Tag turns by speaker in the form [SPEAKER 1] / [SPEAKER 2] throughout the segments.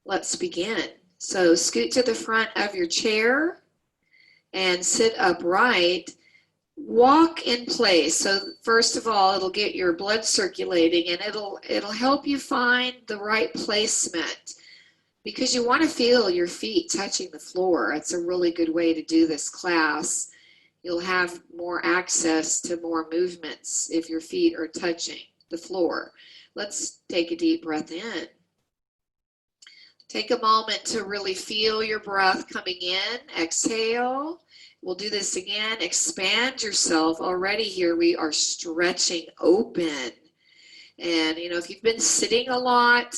[SPEAKER 1] Let's begin. So scoot to the front of your chair and sit upright. Walk in place. So first of all, it'll get your blood circulating and it'll help you find the right placement because you want to feel your feet touching the floor. It's a really good way to do this class. You'll have more access to more movements if your feet are touching the floor. Let's take a deep breath in. Take a moment to really feel your breath coming in. Exhale. We'll do this again. Expand yourself. Already here we are stretching open. And if you've been sitting a lot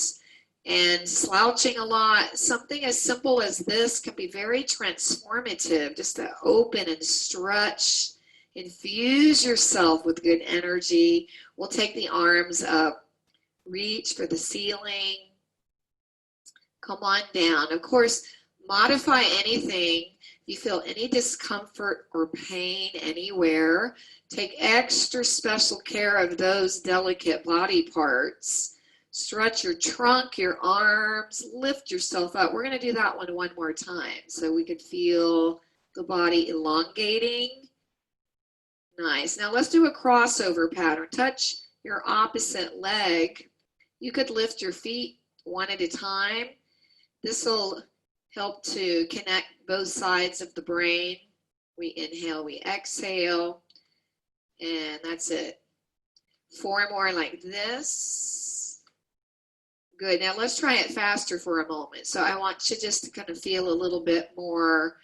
[SPEAKER 1] and slouching a lot, something as simple as this can be very transformative, just to open and stretch. Infuse yourself with good energy. We'll take the arms up. Reach for the ceiling. Come on down. Of course, modify anything. If you feel any discomfort or pain anywhere, take extra special care of those delicate body parts. Stretch your trunk, your arms, lift yourself up. We're going to do that one more time so we could feel the body elongating. Nice. Now let's do a crossover pattern. Touch your opposite leg. You could lift your feet one at a time. This will help to connect both sides of the brain. We inhale, we exhale, and that's it. 4 more like this. Good. Now let's try it faster for a moment. So I want you just to kind of feel a little bit more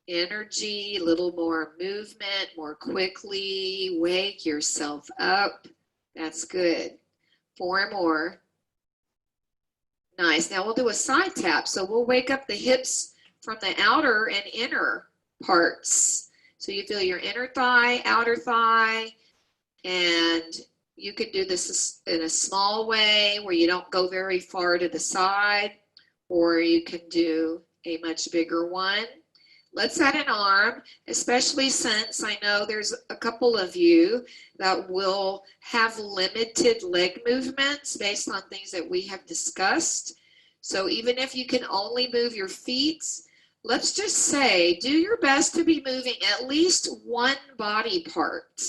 [SPEAKER 1] energy, a little more movement, more quickly. Wake yourself up. That's good. 4 more. Nice. Now we'll do a side tap. So we'll wake up the hips from the outer and inner parts. So you feel your inner thigh, outer thigh, and you can do this in a small way where you don't go very far to the side, or you can do a much bigger one. Let's add an arm, especially since I know there's a couple of you that will have limited leg movements based on things that we have discussed. So even if you can only move your feet, let's just say do your best to be moving at least one body part.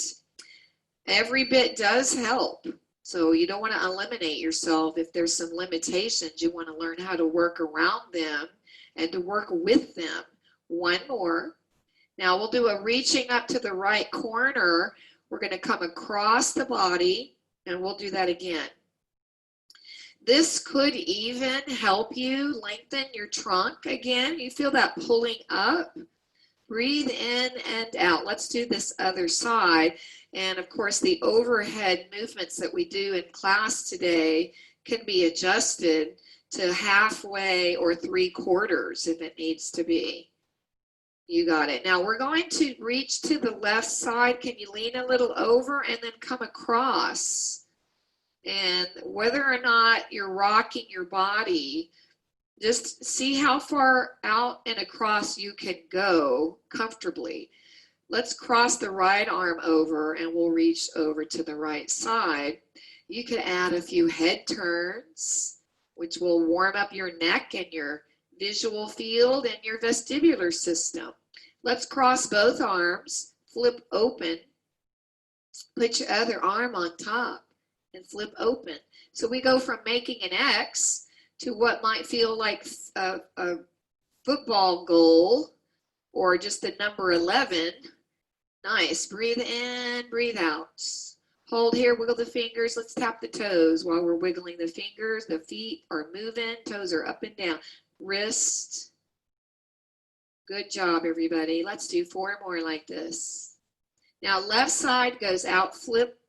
[SPEAKER 1] Every bit does help. So you don't want to eliminate yourself. If there's some limitations, you want to learn how to work around them and to work with them. 1 more. Now we'll do a reaching up to the right corner. We're going to come across the body, and we'll do that again. This could even help you lengthen your trunk again. You feel that pulling up. Breathe in and out. Let's do this other side. And of course, the overhead movements that we do in class today can be adjusted to halfway or 3/4 if it needs to be. You got it. Now we're going to reach to the left side. Can you lean a little over and then come across? And whether or not you're rocking your body, just see how far out and across you can go comfortably. Let's cross the right arm over and we'll reach over to the right side. You could add a few head turns, which will warm up your neck and your visual field and your vestibular system. Let's cross both arms, flip open, put your other arm on top and flip open. So we go from making an X to what might feel like a football goal or just a number 11. Nice. Breathe in, breathe out. Hold here, wiggle the fingers. Let's tap the toes while we're wiggling the fingers. The feet are moving, toes are up and down. Wrist. Good job, everybody. Let's do 4 more like this. Now, left side goes out, flip,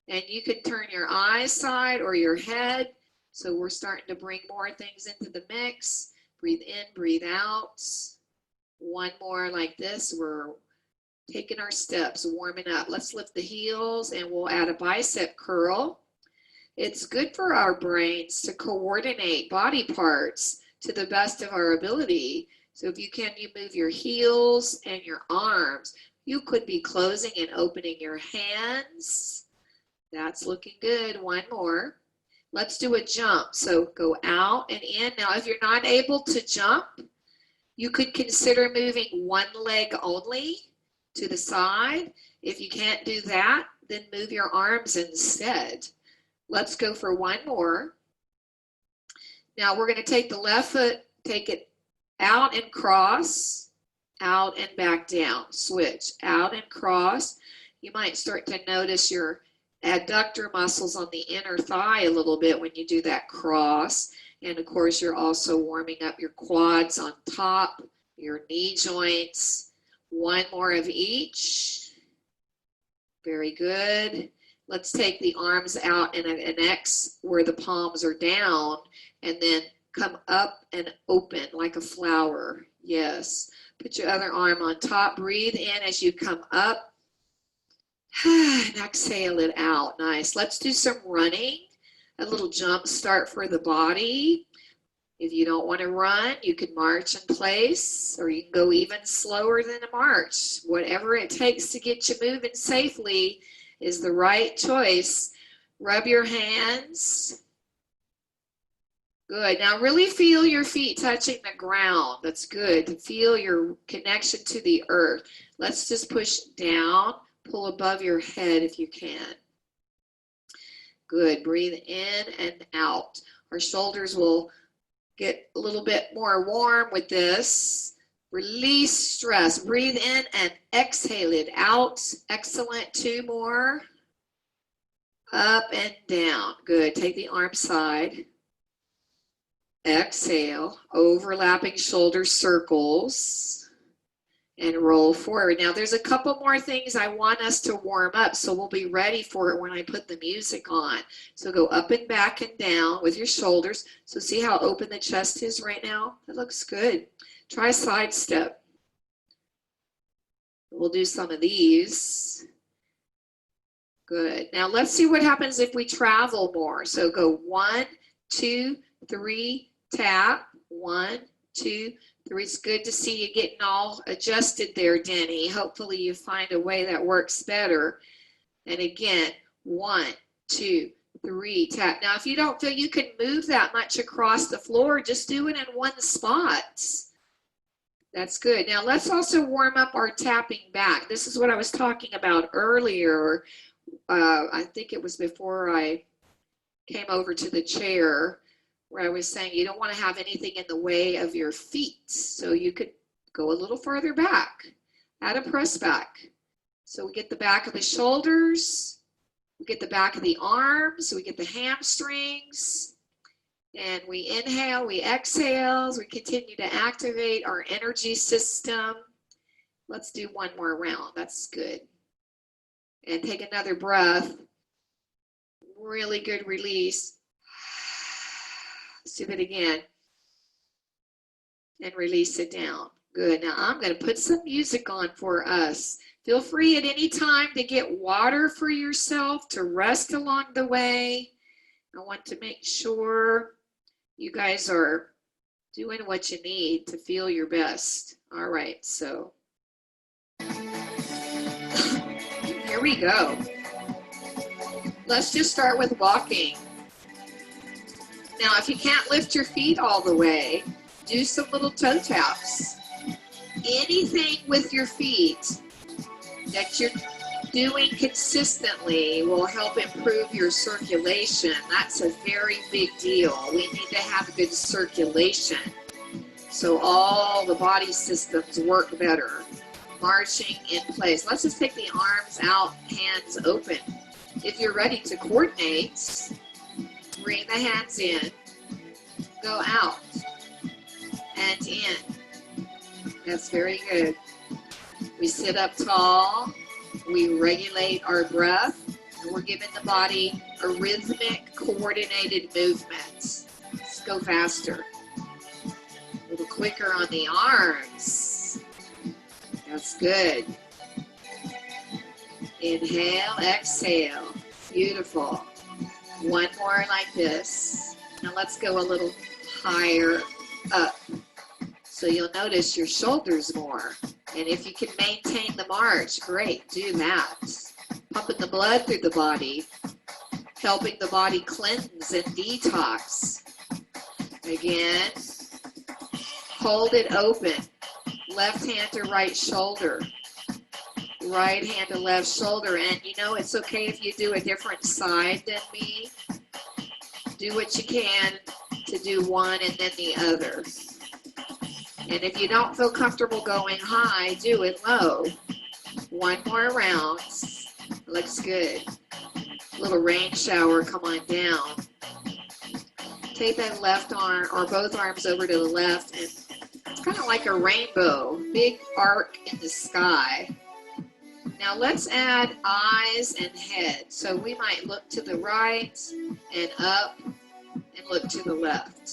[SPEAKER 1] and you can turn your eyes side or your head. So we're starting to bring more things into the mix. Breathe in, breathe out. 1 more like this. We're taking our steps, warming up. Let's lift the heels and we'll add a bicep curl. It's good for our brains to coordinate body parts to the best of our ability. So if you move your heels and your arms. You could be closing and opening your hands. That's looking good. 1 more. Let's do a jump. So go out and in. Now, if you're not able to jump, you could consider moving one leg only to the side. If you can't do that, then move your arms instead. Let's go for one more. Now we're going to take the left foot, take it out and cross, out and back down. Switch, out and cross. You might start to notice your adductor muscles on the inner thigh a little bit when you do that cross. And of course, you're also warming up your quads on top, your knee joints. One more of each. Very good. Let's take the arms out in an X where the palms are down, and then come up and open like a flower. Yes. Put your other arm on top. Breathe in as you come up. And exhale it out. Nice. Let's do some running. A little jump start for the body. If you don't want to run, you can march in place, or you can go even slower than a march. Whatever it takes to get you moving safely is the right choice. Rub your hands. Good. Now really feel your feet touching the ground. That's good. To feel your connection to the earth. Let's just push down. Pull above your head if you can. Good. Breathe in and out. Our shoulders will get a little bit more warm with this. Release stress. Breathe in and exhale it out. Excellent. Two more. Up and down. Good. Take the arm side. Exhale. Overlapping shoulder circles. And roll forward. Now there's a couple more things I want us to warm up, so we'll be ready for it when I put the music on. So go up and back and down with your shoulders. So see how open the chest is right now? That looks good. Try side step. We'll do some of these. Good. Now let's see what happens if we travel more. So go 1, 2, 3, tap. 1, 2, 3. It's good to see you getting all adjusted there, Denny. Hopefully you find a way that works better. And again, 1, 2, 3, tap. Now, if you don't feel you can move that much across the floor, just do it in one spot. That's good. Now, let's also warm up our tapping back. This is what I was talking about earlier. I think it was before I came over to the chair, where I was saying you don't want to have anything in the way of your feet. So you could go a little further back, add a press back. So we get the back of the shoulders, we get the back of the arms, we get the hamstrings, and we inhale, we exhale, as we continue to activate our energy system. Let's do one more round, that's good. And take another breath, really good release. Let's do it again. And release it down. Good. Now I'm going to put some music on for us. Feel free at any time to get water for yourself, to rest along the way. I want to make sure you guys are doing what you need to feel your best. All right, so here we go. Let's just start with walking. Now, if you can't lift your feet all the way, do some little toe taps. Anything with your feet that you're doing consistently will help improve your circulation. That's a very big deal. We need to have good circulation so all the body systems work better. Marching in place. Let's just take the arms out, hands open. If you're ready to coordinate, bring the hands in, go out and in. That's very good. We sit up tall, we regulate our breath, and we're giving the body a rhythmic, coordinated movement. Let's go faster. A little quicker on the arms. That's good. Inhale, exhale. Beautiful. One more like this. Now let's go a little higher up. So you'll notice your shoulders more. And if you can maintain the march, great, do that. Pumping the blood through the body helping the body cleanse and detox. Again, hold it open. Left hand to right shoulder. Right hand to left shoulder. And you know, it's okay if you do a different side than me. Do what you can to do one and then the other. And if you don't feel comfortable going high, do it low. One more round. Looks good. Little rain shower, come on down. Take that left arm or both arms over to the left, and it's kind of like a rainbow, big arc in the sky. Now let's add eyes and head. So we might look to the right and up and look to the left.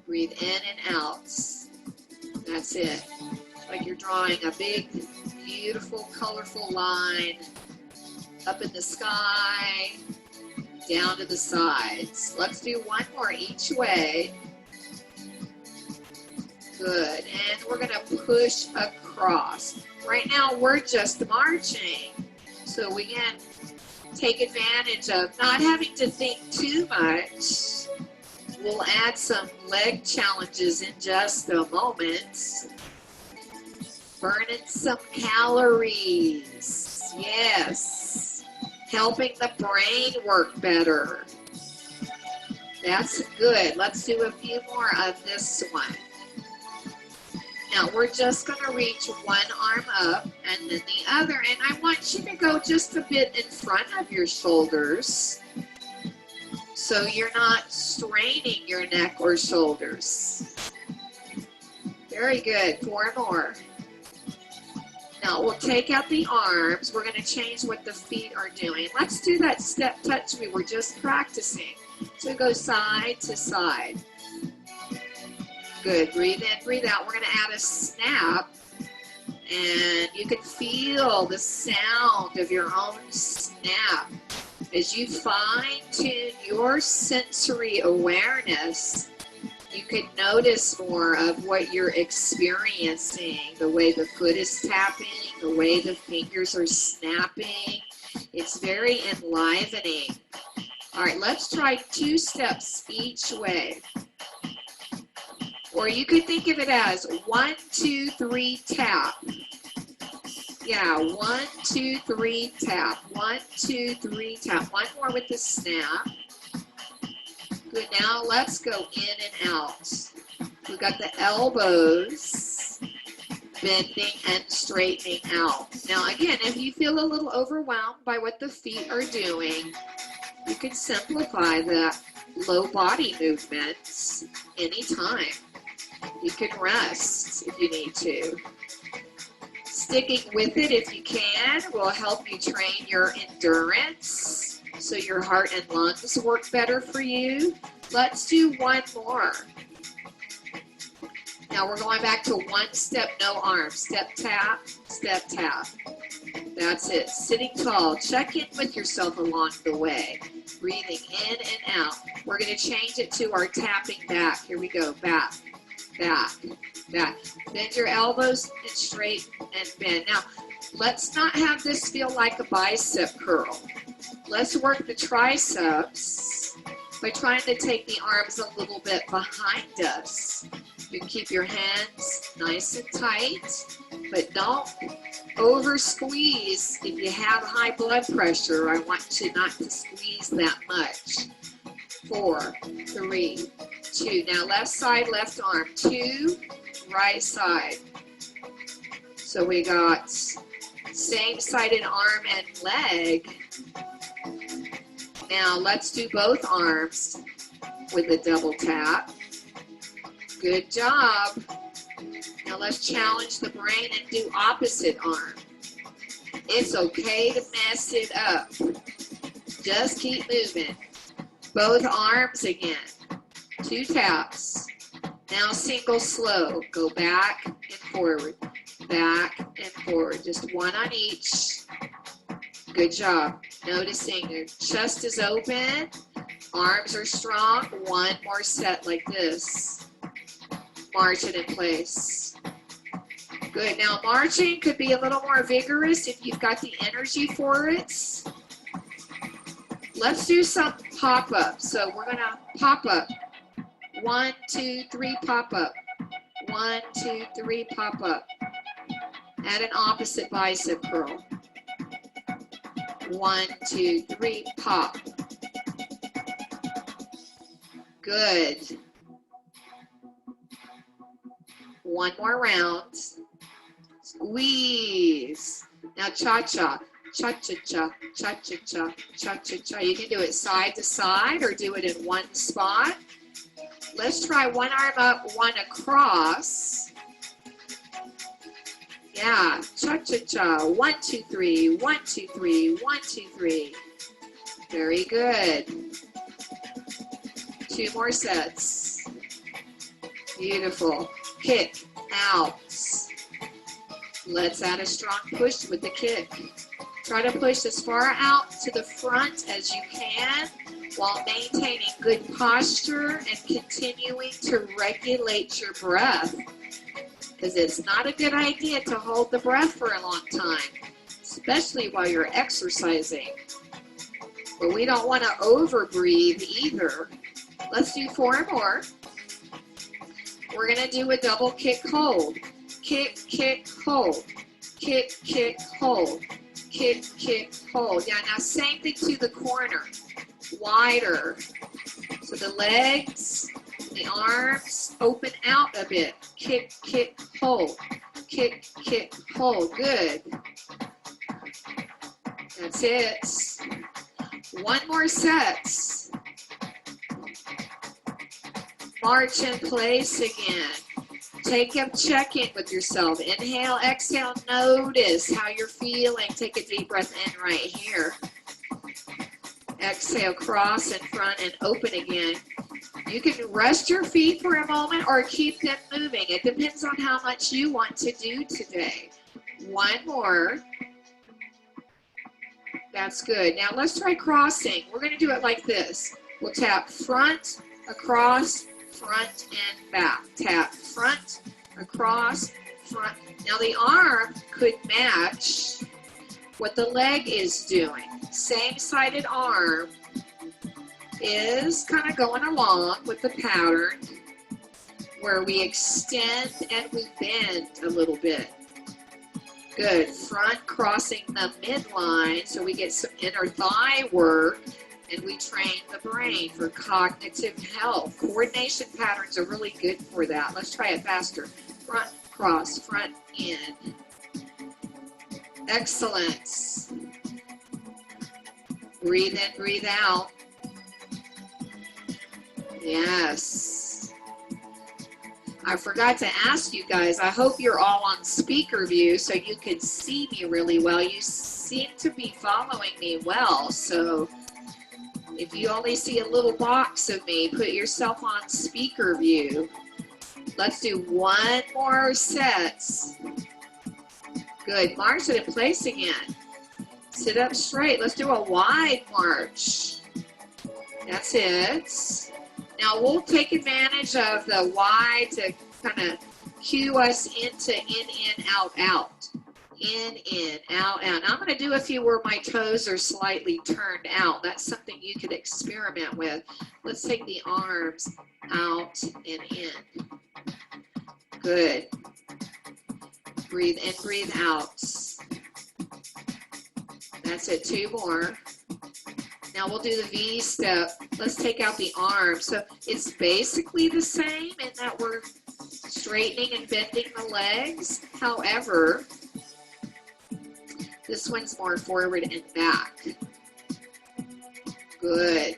[SPEAKER 1] Breathe in and out. That's it. Like you're drawing a big, beautiful, colorful line up in the sky, down to the sides. Let's do one more each way. Good. And we're going to push across. Right now, we're just marching. So we can take advantage of not having to think too much. We'll add some leg challenges in just a moment. Burning some calories. Yes. Helping the brain work better. That's good. Let's do a few more of this one. Now we're just going to reach one arm up and then the other. And I want you to go just a bit in front of your shoulders so you're not straining your neck or shoulders. Very good. Four more. Now we'll take out the arms. We're going to change what the feet are doing. Let's do that step touch we were just practicing. So go side to side. Good. Breathe in, breathe out. We're going to add a snap. And you can feel the sound of your own snap. As you fine-tune your sensory awareness, you can notice more of what you're experiencing, the way the foot is tapping, the way the fingers are snapping. It's very enlivening. All right, let's try 2 steps each way. Or you could think of it as 1, 2, 3, tap. Yeah, 1, 2, 3, tap. 1, 2, 3, tap. One more with the snap. Good, now let's go in and out. We've got the elbows bending and straightening out. Now again, if you feel a little overwhelmed by what the feet are doing, you can simplify the low body movements anytime. You can rest if you need to. Sticking with it if you can will help you train your endurance so your heart and lungs work better for you. Let's do one more. Now we're going back to 1 step, no arms. Step tap, step tap. That's it. Sitting tall. Check in with yourself along the way. Breathing in and out. We're going to change it to our tapping back. Here we go. Back, back, back. Bend your elbows and straight and bend. Now, let's not have this feel like a bicep curl. Let's work the triceps by trying to take the arms a little bit behind us. You can keep your hands nice and tight, but don't over squeeze. If you have high blood pressure, I want you not to squeeze that much. 4, 3, 2. Now left side, left arm. 2, right side. So we got same-sided arm and leg. Now let's do both arms with a double tap. Good job. Now let's challenge the brain and do opposite arm. It's okay to mess it up. Just keep moving. Both arms again. 2 taps. Now single slow. Go back and forward. Back and forward. Just one on each. Good job. Noticing your chest is open. Arms are strong. One more set like this. March it in place. Good. Now marching could be a little more vigorous if you've got the energy for it. Let's do some pop-ups. So we're gonna pop up. 1, 2, 3, pop up. 1, 2, 3, pop up. Add an opposite bicep curl. 1, 2, 3, pop. Good. One more round. Squeeze. Now cha-cha. Cha-cha-cha, cha-cha-cha, cha-cha-cha. You can do it side to side or do it in one spot. Let's try one arm up, one across. Yeah, cha-cha-cha. 1, 2, 3, 1, 2, 3, 1, 2, 3. Very good. 2 more sets. Beautiful. Kick out. Let's add a strong push with the kick. Try to push as far out to the front as you can while maintaining good posture and continuing to regulate your breath. Because it's not a good idea to hold the breath for a long time, especially while you're exercising. But we don't want to overbreathe either. Let's do 4 more. We're going to do a double kick hold. Kick, kick, hold. Kick, kick, hold. Kick, kick, hold. Yeah, now same thing to the corner. Wider. So the legs, the arms open out a bit. Kick, kick, hold. Kick, kick, hold. Good. That's it. 1 more set. March in place again. Take a check-in with yourself. Inhale, exhale, notice how you're feeling. Take a deep breath in right here. Exhale, cross in front and open again. You can rest your feet for a moment or keep them moving. It depends on how much you want to do today. 1 more. That's good. Now let's try crossing. We're going to do it like this. We'll tap front, across, front, and back. Tap front, across, front. Now the arm could match what the leg is doing. Same-sided arm is kind of going along with the pattern where we extend and we bend a little bit. Good. Front crossing the midline so we get some inner thigh work and we train the brain for cognitive health. Coordination patterns are really good for that. Let's try it faster. Front, cross, front, in. Excellent. Breathe in, breathe out. Yes. I forgot to ask you guys, I hope you're all on speaker view so you can see me really well. You seem to be following me well, so if you only see a little box of me, put yourself on speaker view. Let's do 1 more set. Good. March it in place again. Sit up straight. Let's do a wide march. That's it. Now we'll take advantage of the wide to kind of cue us into in, out, out. In, out, out. Now I'm going to do a few where my toes are slightly turned out. That's something you could experiment with. Let's take the arms out and in. Good. Breathe in, breathe out. That's it. 2 more. Now we'll do the V step. Let's take out the arm. So it's basically the same in that we're straightening and bending the legs. However, this one's more forward and back. Good.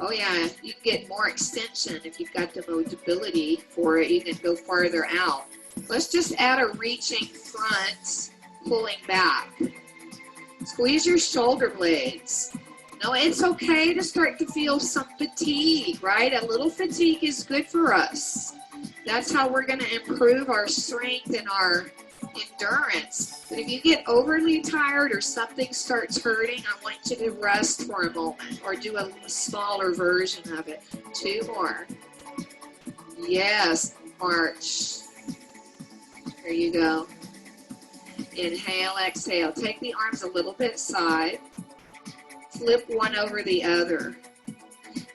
[SPEAKER 1] Oh yeah, you can get more extension if you've got the mobility for it. You can go farther out. Let's just add a reaching front, pulling back. Squeeze your shoulder blades. No, it's okay to start to feel some fatigue, right? A little fatigue is good for us. That's how we're going to improve our strength and our endurance. But if you get overly tired or something starts hurting, I want you to rest for a moment or do a smaller version of it. 2 more. Yes, march. There you go. Inhale, exhale. Take the arms a little bit side. flip one over the other.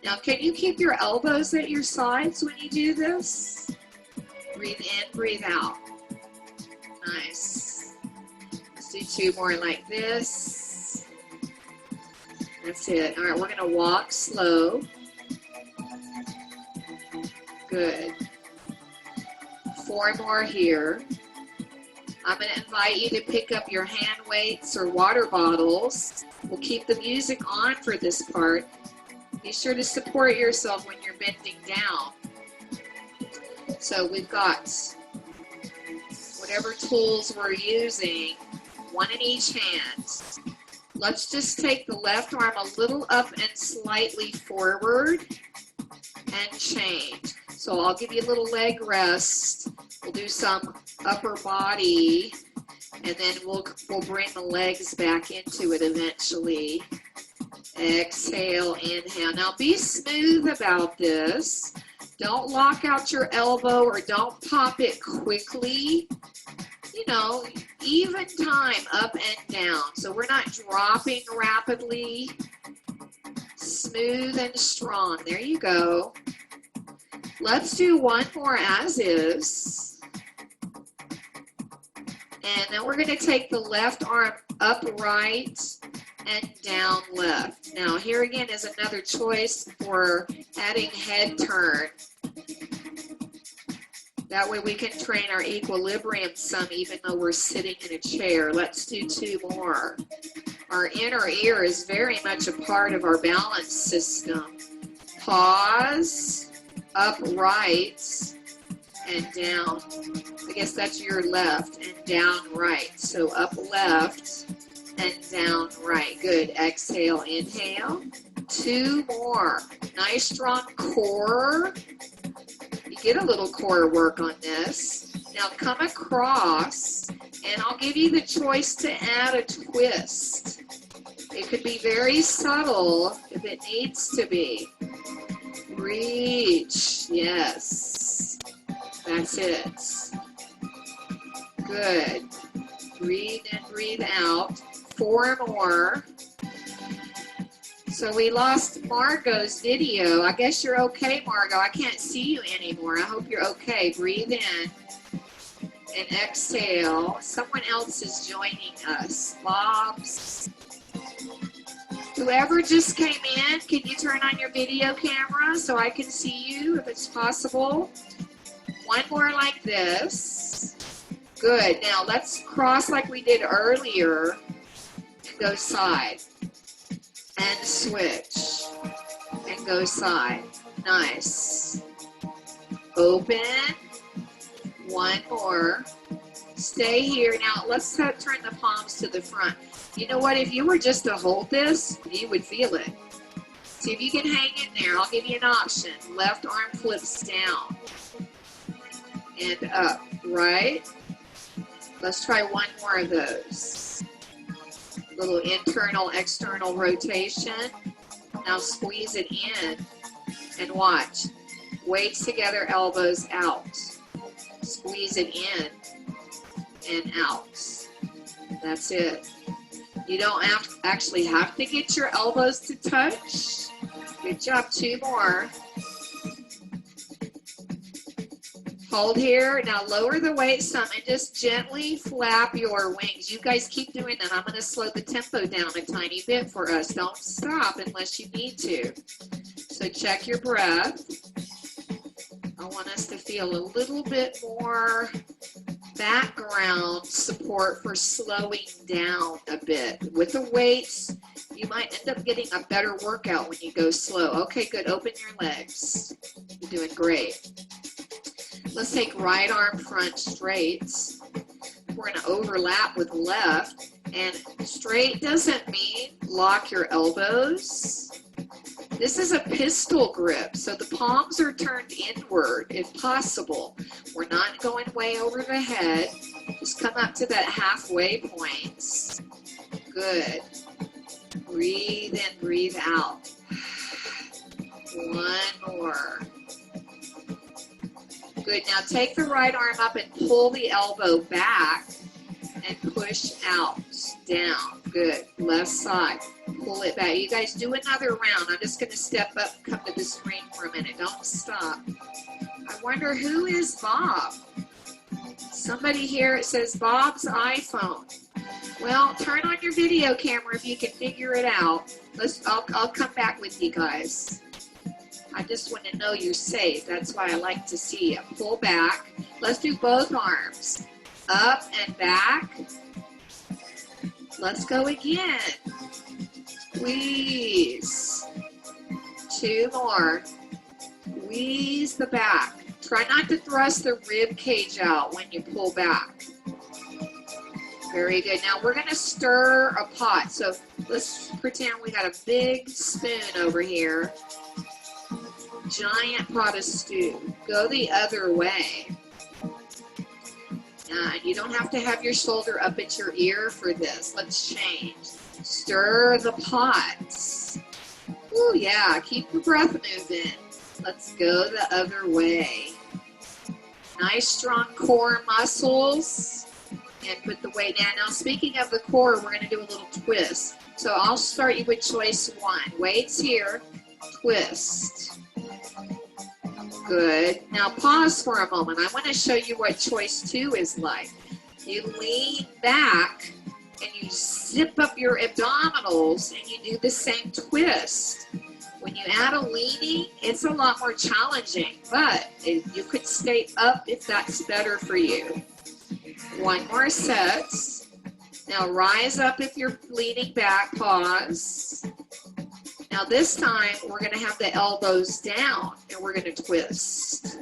[SPEAKER 1] Now, can you keep your elbows at your sides when you do this? Breathe in, breathe out. Nice. Let's do two more like this. That's it. All right, we're going to walk slow. Good. Four more here. I'm going to invite you to pick up your hand weights or water bottles. We'll keep the music on for this part. Be sure to support yourself when you're bending down. So we've got whatever tools we're using, one in each hand. Let's just take the left arm a little up and slightly forward and change. So I'll give you a little leg rest. We'll do some upper body, and then we'll bring the legs back into it eventually. Exhale, inhale. Now be smooth about this. Don't lock out your elbow or don't pop it quickly. You know, even time up and down. So we're not dropping rapidly. Smooth and strong. There you go. Let's do one more as is. And then we're going to take the left arm upright and down left. Now here again is another choice for adding head turn. That way we can train our equilibrium some even though we're sitting in a chair. Let's do two more. Our inner ear is very much a part of our balance system. Pause, upright, and down. I guess that's your left, and down right. So up left and down right. Good. Exhale, inhale. Two more. Nice strong core. You get a little core work on this. Now come across, and I'll give you the choice to add a twist. It could be very subtle if it needs to be. Reach. Yes. That's it. Good. Breathe in, breathe out. Four more. So we lost Margot's video. I guess you're okay, Margot. I can't see you anymore. I hope you're okay. Breathe in and exhale. Someone else is joining us. Bob's. Whoever just came in, can you turn on your video camera so I can see you if it's possible? One more like this. Good. Now let's cross like we did earlier and go side. And switch. And go side. Nice. Open. One more. Stay here. Now let's turn the palms to the front. You know what? If you were just to hold this, you would feel it. See if you can hang in there. I'll give you an option. Left arm flips down. And up. Right? Let's try one more of those. Little internal, external rotation. Now squeeze it in and watch. Weights together, elbows out. Squeeze it in and out. That's it. You don't actually have to get your elbows to touch. Good job. Two more. Hold here. Now lower the weight some and just gently flap your wings. You guys keep doing that. I'm going to slow the tempo down a tiny bit for us. Don't stop unless you need to. So check your breath. I want us to feel a little bit more background support for slowing down a bit. With the weights, you might end up getting a better workout when you go slow. Okay, good. Open your legs. You're doing great. Let's take right arm front straight. We're going to overlap with left. And straight doesn't mean lock your elbows. This is a pistol grip, so the palms are turned inward if possible. We're not going way over the head. Just come up to that halfway point. Good. Breathe in, breathe out. One more. Good. Now take the right arm up and pull the elbow back and push out, down. Good. Left side. pull it back. You guys do another round. I'm just going to step up, come to the screen for a minute. Don't stop. I wonder who is Bob? Somebody here, it says Bob's iPhone. Well, turn on your video camera if you can figure it out. I'll come back with you guys. I just want to know you're safe. That's why I like to see you. Pull back. Let's do both arms. Up and back. Let's go again. Squeeze. 2 more. Squeeze the back. Try not to thrust the rib cage out when you pull back. Very good. Now we're going to stir a pot. So let's pretend we got a big spoon over here. Giant pot of stew. Go the other way. You don't have to have your shoulder up at your ear for this. Let's change. Stir the pots. Ooh, yeah. Keep the breath moving. Let's go the other way. Nice strong core muscles. And put the weight down. Now speaking of the core, we're going to do a little twist. So I'll start you with choice 1. Weights here. Twist. Good. Now pause for a moment. I want to show you what choice 2 is like. You lean back and you zip up your abdominals and you do the same twist. When you add a leaning, it's a lot more challenging, but you could stay up if that's better for you. 1 more set. Now rise up if you're leaning back, pause. Now this time we're going to have the elbows down and we're going to twist.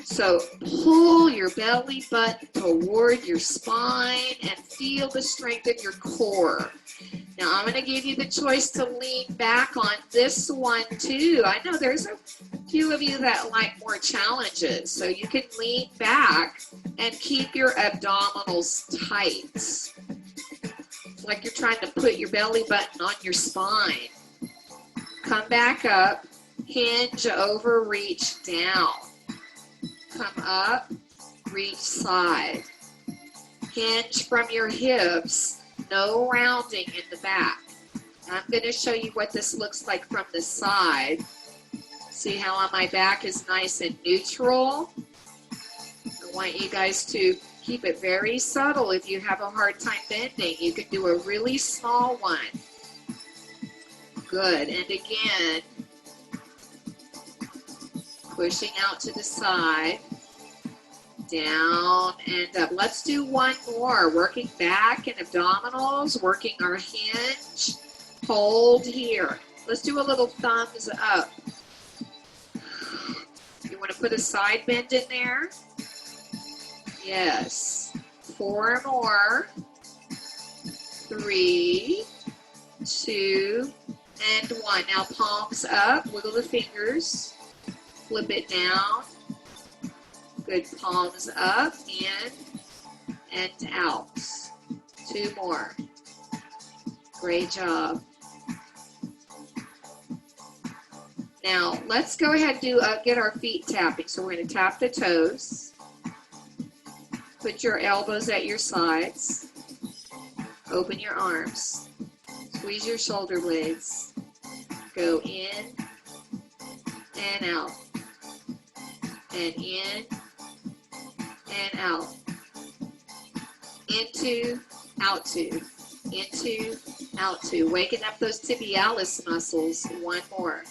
[SPEAKER 1] So pull your belly button toward your spine and feel the strength of your core. Now I'm going to give you the choice to lean back on this one too. I know there's a few of you that like more challenges, so you can lean back and keep your abdominals tight. It's like you're trying to put your belly button on your spine. Come back up, hinge over, reach down. Come up, reach side. Hinge from your hips, no rounding in the back. I'm going to show you what this looks like from the side. See how my back is nice and neutral? I want you guys to keep it very subtle. If you have a hard time bending, you can do a really small one. Good. And again, pushing out to the side, down and up. Let's do 1 more. Working back and abdominals, working our hinge. Hold here. Let's do a little thumbs up. You want to put a side bend in there? Yes. 4 more. 3, 2, and 1. Now palms up, wiggle the fingers, flip it down. Good, palms up, in and out. 2 more. Great job. Now let's go ahead and do get our feet tapping. So we're going to tap the toes. Put your elbows at your sides. Open your arms. Squeeze your shoulder blades. Go in and out. And in and out. Into, out to. Into, out to. Waking up those tibialis muscles. 1 more.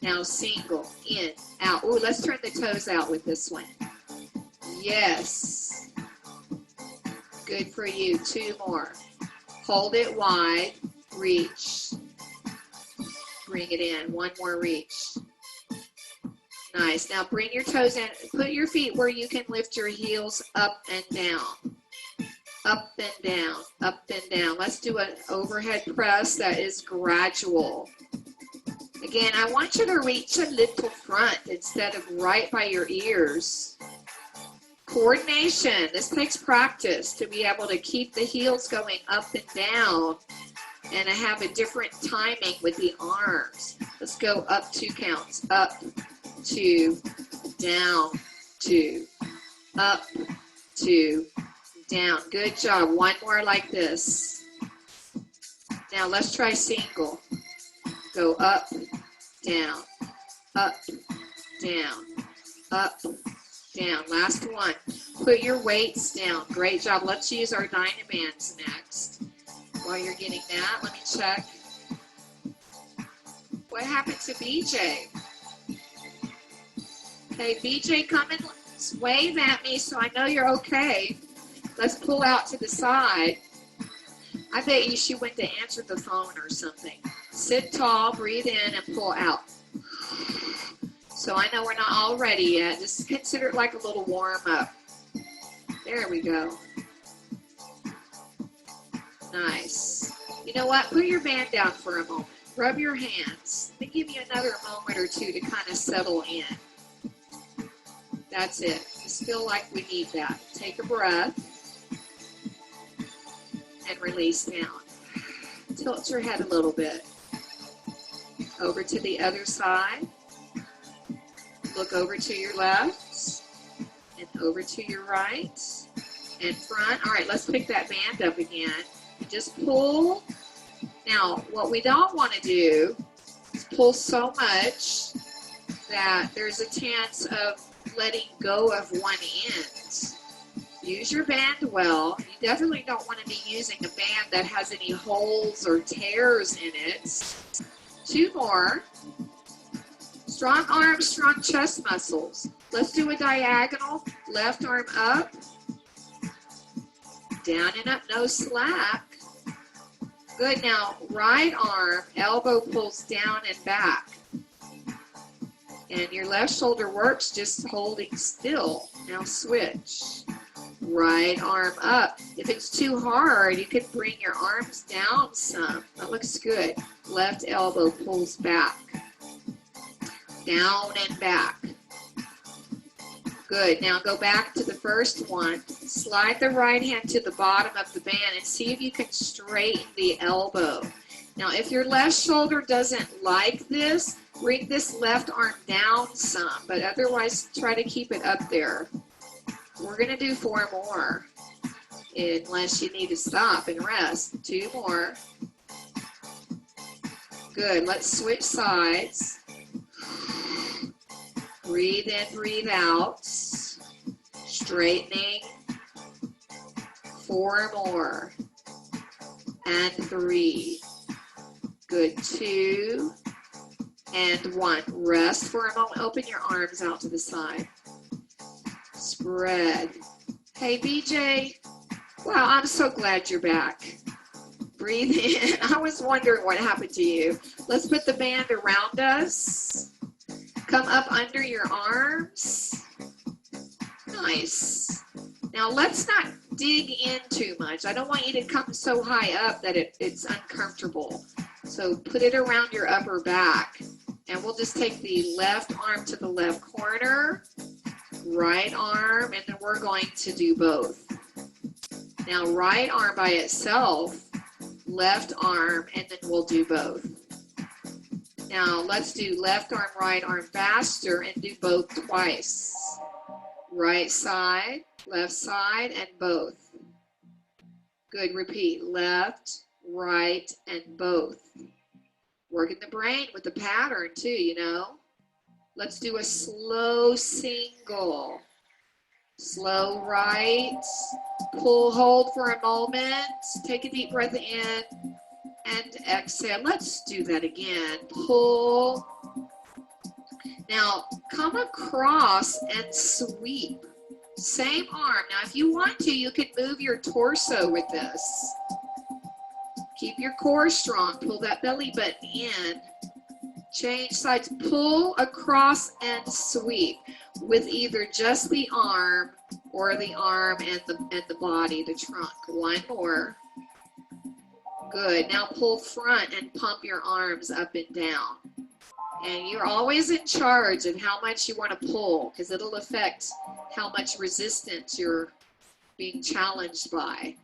[SPEAKER 1] Now single, in, out. Ooh, let's turn the toes out with this one. Yes. Good for you. 2 more. Hold it wide. Reach. Bring it in. 1 more reach. Nice. Now bring your toes in. Put your feet where you can lift your heels up and down. Up and down. Up and down. Let's do an overhead press that is gradual. Again, I want you to reach a little front instead of right by your ears. Coordination. This takes practice to be able to keep the heels going up and down and have a different timing with the arms. Let's go up 2 counts. Up, 2, down, 2, up, 2, down. Good job. 1 more like this. Now let's try single. Go up, down, up, down, up, down. Last one. Put your weights down. Great job. Let's use our Dynabands next. While you're getting that, let me check. What happened to BJ? Hey, BJ, come and wave at me so I know you're okay. Let's pull out to the side. I bet you she went to answer the phone or something. Sit tall, breathe in, and pull out. So I know we're not all ready yet. Just consider it like a little warm up. There we go. Nice. You know what? Put your band down for a moment. Rub your hands. Then give you another moment or two to kind of settle in. That's it. Just feel like we need that. Take a breath and release down. Tilt your head a little bit. Over to the other side. Look over to your left and over to your right and front. All right, let's pick that band up again. Just pull. Now, what we don't want to do is pull so much that there's a chance of letting go of one end. Use your band well. You definitely don't want to be using a band that has any holes or tears in it. 2 more. Strong arms, strong chest muscles. Let's do a diagonal. Left arm up. Down and up, no slack. Good. Now, right arm, elbow pulls down and back. And your left shoulder works just holding still. Now switch. Right arm up. If it's too hard, you can bring your arms down some. That looks good. Left elbow pulls back. Down and back. Good. Now go back to the first one. Slide the right hand to the bottom of the band and see if you can straighten the elbow. Now, if your left shoulder doesn't like this, bring this left arm down some, but otherwise try to keep it up there. We're going to do 4 more, unless you need to stop and rest. 2 more. Good. Let's switch sides. Breathe in, breathe out. Straightening. 4 more. And 3. Good. 2 and 1. Rest for a moment. Open your arms out to the side. Spread. Hey, BJ. Wow, I'm so glad you're back. Breathe in. I was wondering what happened to you. Let's put the band around us. Come up under your arms. Nice. Now let's not dig in too much. I don't want you to come so high up that it's uncomfortable. So put it around your upper back. And we'll just take the left arm to the left corner, right arm, and then we're going to do both. Now right arm by itself, left arm, and then we'll do both. Now let's do left arm, right arm faster and do both twice. Right side, left side, and both. Good, repeat. Left, right, and both. Working the brain with the pattern too, you know. Let's do a slow single. Slow right. Pull, hold for a moment. Take a deep breath in and exhale. Let's do that again. Pull. Now come across and sweep. Same arm. Now if you want to, you can move your torso with this. Keep your core strong. Pull that belly button in. Change sides. Pull across and sweep with either just the arm or the arm and the body, the trunk. 1 more. Good. Now pull front and pump your arms up and down. And you're always in charge of how much you want to pull because it'll affect how much resistance you're being challenged by.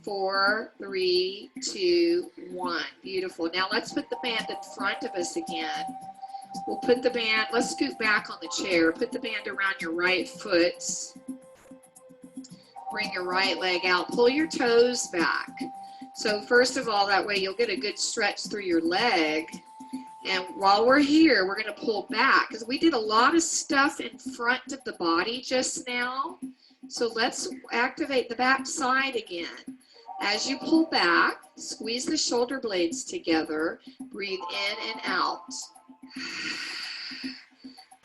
[SPEAKER 1] 4, 3, 2, 1. Beautiful. Now let's put the band in front of us again. We'll put the band, let's scoot back on the chair. Put the band around your right foot. Bring your right leg out. Pull your toes back. So first of all, that way you'll get a good stretch through your leg. And while we're here, we're going to pull back because we did a lot of stuff in front of the body just now. So let's activate the back side again. As you pull back, squeeze the shoulder blades together. Breathe in and out.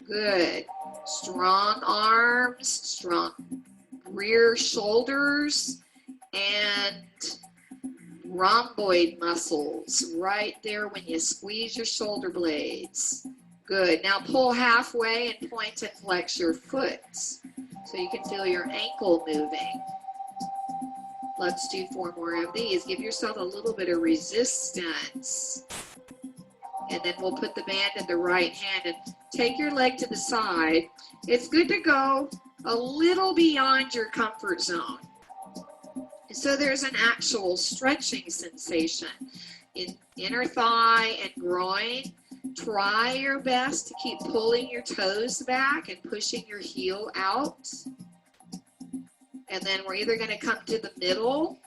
[SPEAKER 1] Good. Strong arms, strong rear shoulders, and rhomboid muscles right there when you squeeze your shoulder blades. Good. Now pull halfway and point and flex your foot so you can feel your ankle moving. Let's do 4 more of these. Give yourself a little bit of resistance. And then we'll put the band in the right hand and take your leg to the side. It's good to go a little beyond your comfort zone. So there's an actual stretching sensation in inner thigh and groin. Try your best to keep pulling your toes back and pushing your heel out. And then we're either going to come to the middle,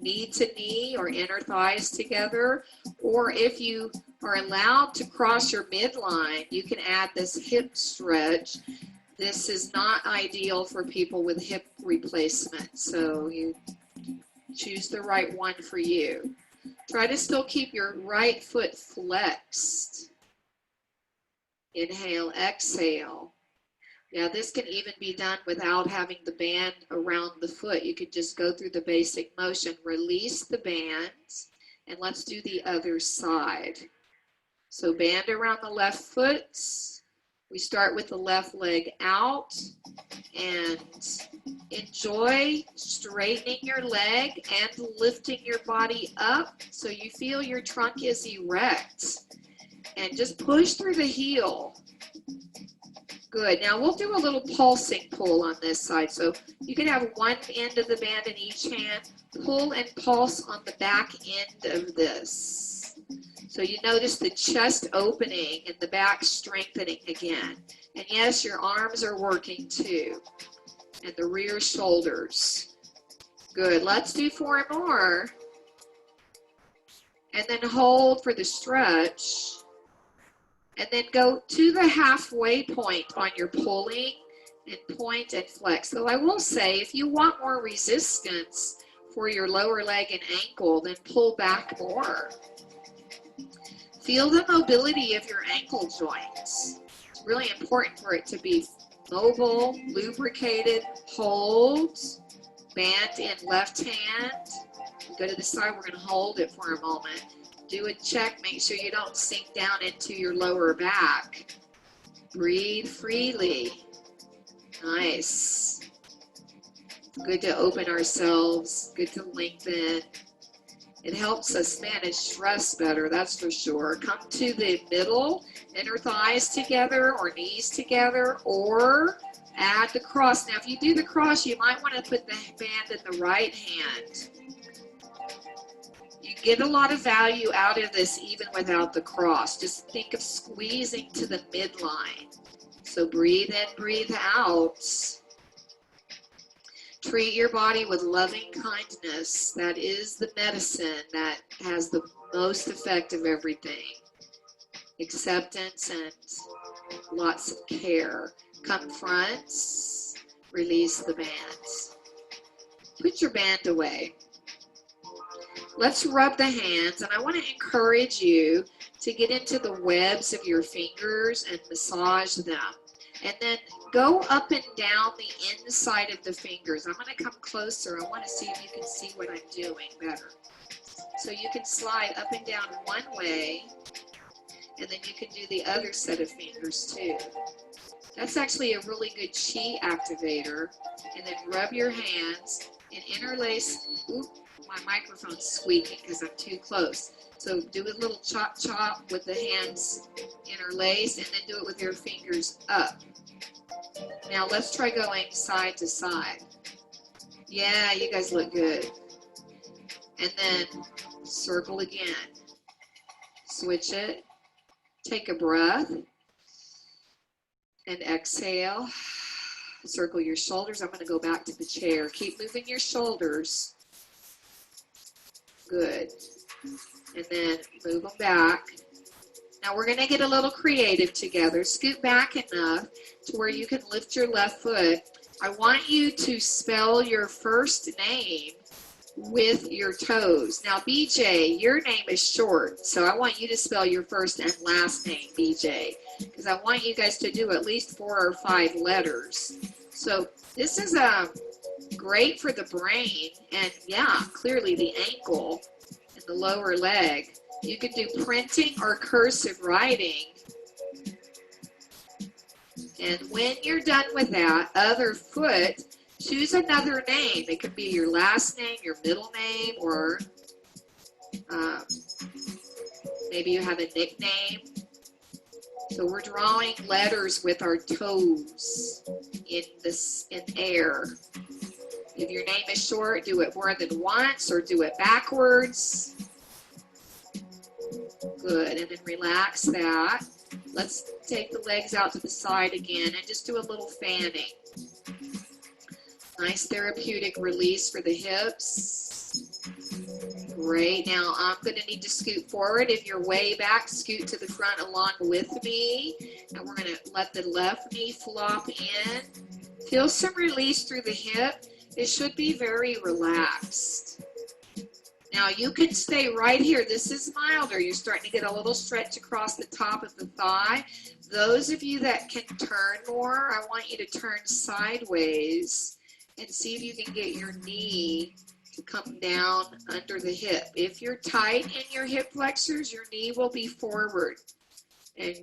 [SPEAKER 1] knee to knee, or inner thighs together. Or if you are allowed to cross your midline, you can add this hip stretch. This is not ideal for people with hip replacement, so you choose the right one for you. Try to still keep your right foot flexed. Inhale, exhale. Now this can even be done without having the band around the foot. You could just go through the basic motion. Release the bands, and let's do the other side. So band around the left foot. We start with the left leg out, and enjoy straightening your leg and lifting your body up so you feel your trunk is erect. And just push through the heel. Good. Now we'll do a little pulsing pull on this side. So you can have one end of the band in each hand. Pull and pulse on the back end of this. So you notice the chest opening and the back strengthening again. And yes, your arms are working too. And the rear shoulders. Good. Let's do 4 more. And then hold for the stretch. And then go to the halfway point on your pulling and point and flex. So I will say, if you want more resistance for your lower leg and ankle, then pull back more. Feel the mobility of your ankle joints. It's really important for it to be mobile, lubricated. Hold, band in left hand. Go to the side, we're going to hold it for a moment. Do a check, make sure you don't sink down into your lower back. Breathe freely. Nice. Good to open ourselves, good to lengthen. It helps us manage stress better, that's for sure. Come to the middle, inner thighs together or knees together, or add the cross. Now, if you do the cross, you might want to put the band in the right hand. You get a lot of value out of this even without the cross. Just think of squeezing to the midline. So breathe in, breathe out. Treat your body with loving kindness. That is the medicine that has the most effect of everything. Acceptance and lots of care. Come front, release the bands. Put your band away. Let's rub the hands, and I want to encourage you to get into the webs of your fingers and massage them. And then go up and down the inside of the fingers. I'm going to come closer. I want to see if you can see what I'm doing better. So you can slide up and down one way, and then you can do the other set of fingers too. That's actually a really good chi activator. And then rub your hands and interlace. Oop, my microphone's squeaking because I'm too close. So do a little chop chop with the hands interlace, and then do it with your fingers up. Now let's try going side to side. Yeah, you guys look good. And then circle again. Switch it. Take a breath. And exhale. Circle your shoulders. I'm going to go back to the chair. Keep moving your shoulders. Good. And then move them back. Now we're going to get a little creative together. Scoot back enough to where you can lift your left foot. I want you to spell your first name with your toes. Now, BJ, your name is short, so I want you to spell your first and last name, BJ, because I want you guys to do at least 4 or 5 letters. So this is great for the brain, and yeah, clearly the ankle and the lower leg. You can do printing or cursive writing. And when you're done with that other foot, choose another name. It could be your last name, your middle name, or maybe you have a nickname. So we're drawing letters with our toes in air. If your name is short, do it more than once or do it backwards. Good, and then relax that. Let's take the legs out to the side again and just do a little fanning. Nice therapeutic release for the hips. Great, now I'm going to need to scoot forward. If you're way back, scoot to the front along with me. And we're going to let the left knee flop in. Feel some release through the hip. It should be very relaxed. Now you can stay right here. This is milder. You're starting to get a little stretch across the top of the thigh. Those of you that can turn more, I want you to turn sideways and see if you can get your knee to come down under the hip. If you're tight in your hip flexors, your knee will be forward. And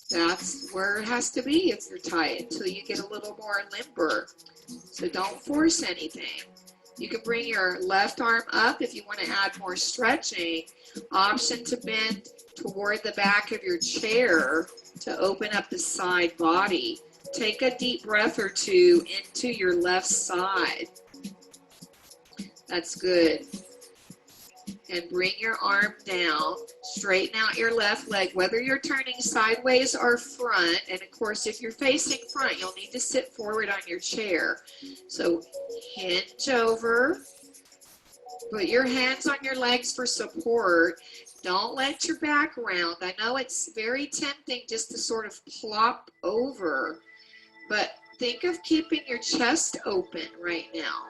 [SPEAKER 1] that's where it has to be if you're tight until you get a little more limber. So don't force anything. You can bring your left arm up if you want to add more stretching. Option to bend toward the back of your chair to open up the side body. Take a deep breath or two into your left side. That's good. And bring your arm down. Straighten out your left leg, whether you're turning sideways or front. And of course, if you're facing front, you'll need to sit forward on your chair. So hinge over. Put your hands on your legs for support. Don't let your back round. I know it's very tempting just to sort of plop over, but think of keeping your chest open right now.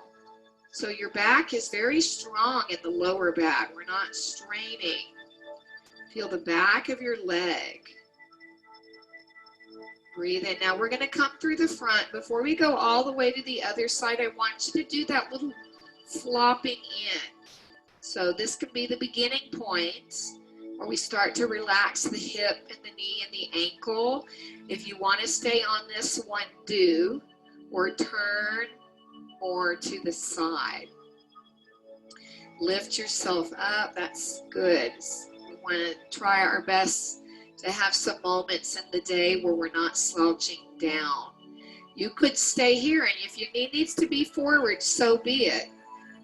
[SPEAKER 1] So your back is very strong in the lower back. We're not straining. Feel the back of your leg. Breathe in. Now we're going to come through the front. Before we go all the way to the other side, I want you to do that little flopping in. So this could be the beginning point where we start to relax the hip and the knee and the ankle. If you want to stay on this one, do, or turn or to the side. Lift yourself up. That's good. We want to try our best to have some moments in the day where we're not slouching down. You could stay here, and if your knee needs to be forward, so be it.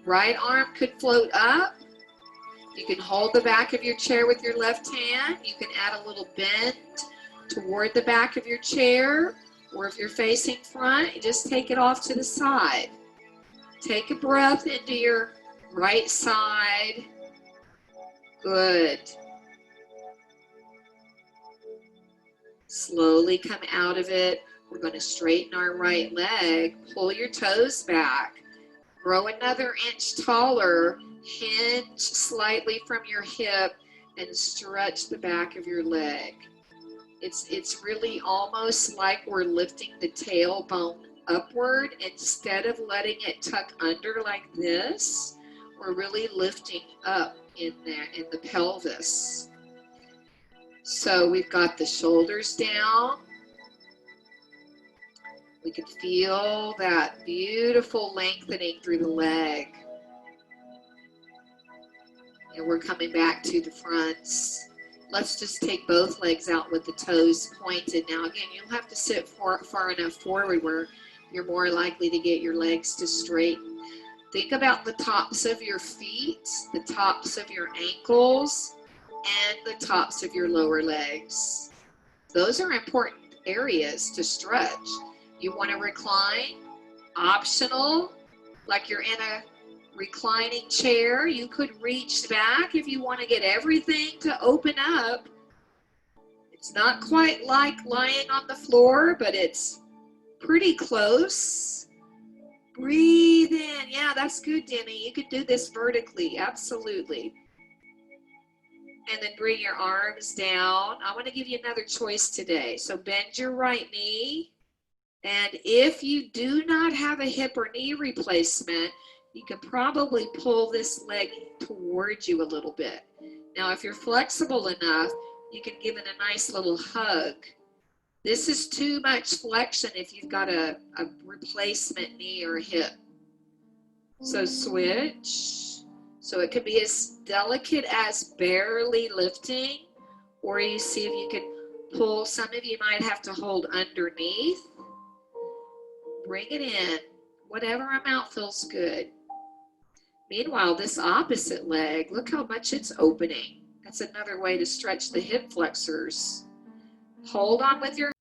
[SPEAKER 1] Right arm could float up. You can hold the back of your chair with your left hand. You can add a little bend toward the back of your chair, or if you're facing front, just take it off to the side. Take a breath into your right side. Good. Slowly come out of it. We're going to straighten our right leg. Pull your toes back. Grow another inch taller. Hinge slightly from your hip and stretch the back of your leg. It's really almost like we're lifting the tailbone upward. Instead of letting it tuck under like this, we're really lifting up in there in the pelvis. So we've got the shoulders down. We can feel that beautiful lengthening through the leg. And we're coming back to the fronts. Let's just take both legs out with the toes pointed. Now again, you'll have to sit far enough forward where you're more likely to get your legs to straighten. Think about the tops of your feet, the tops of your ankles, and the tops of your lower legs. Those are important areas to stretch. You want to recline, optional, like you're in a reclining chair. You could reach back if you want to get everything to open up. It's not quite like lying on the floor, but it's pretty close. Breathe in. Yeah, that's good, Demi. You could do this vertically, absolutely. And then bring your arms down. I want to give you another choice today. So bend your right knee. And if you do not have a hip or knee replacement, you can probably pull this leg towards you a little bit. Now, if you're flexible enough, you can give it a nice little hug. This is too much flexion if you've got a replacement knee or hip. So switch. So it could be as delicate as barely lifting, or you see if you can pull. Some of you might have to hold underneath. Bring it in, whatever amount feels good. Meanwhile, this opposite leg, look how much it's opening. That's another way to stretch the hip flexors. Hold on with your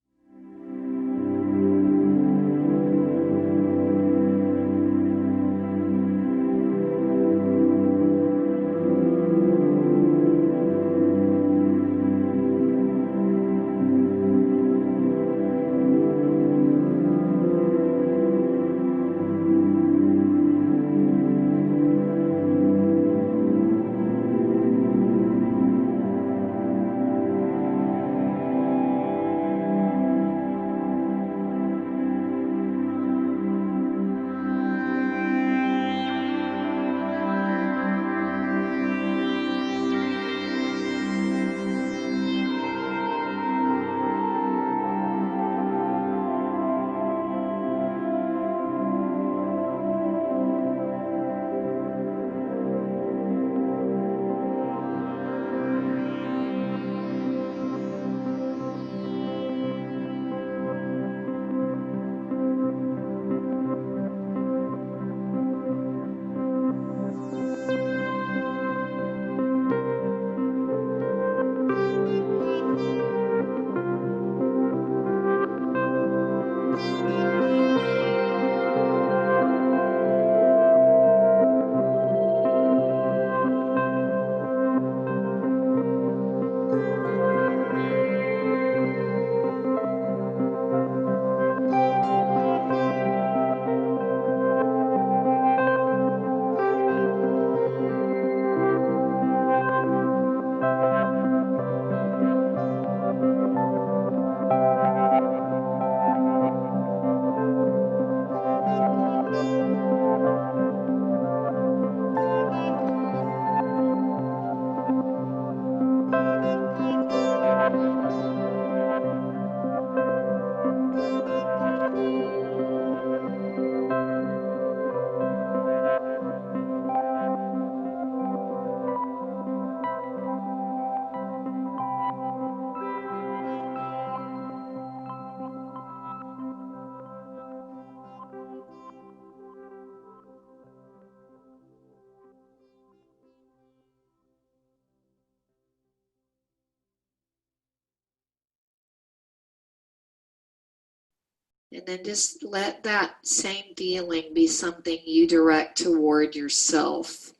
[SPEAKER 1] and then just let that same feeling be something you direct toward yourself,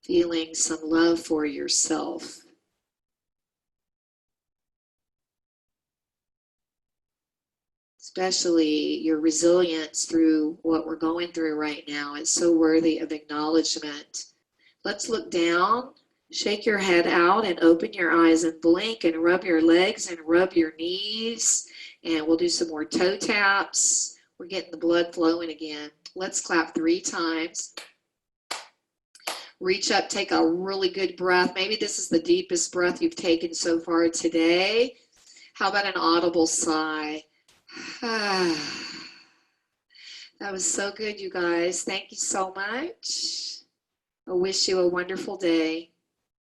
[SPEAKER 1] feeling some love for yourself. Especially your resilience through what we're going through right now. It's so worthy of acknowledgement. Let's look down, shake your head out and open your eyes and blink and rub your legs and rub your knees. And we'll do some more toe taps. We're getting the blood flowing again. Let's clap 3 times. Reach up, take a really good breath. Maybe this is the deepest breath you've taken so far today. How about an audible sigh? That was so good, you guys. Thank you so much. I wish you a wonderful day.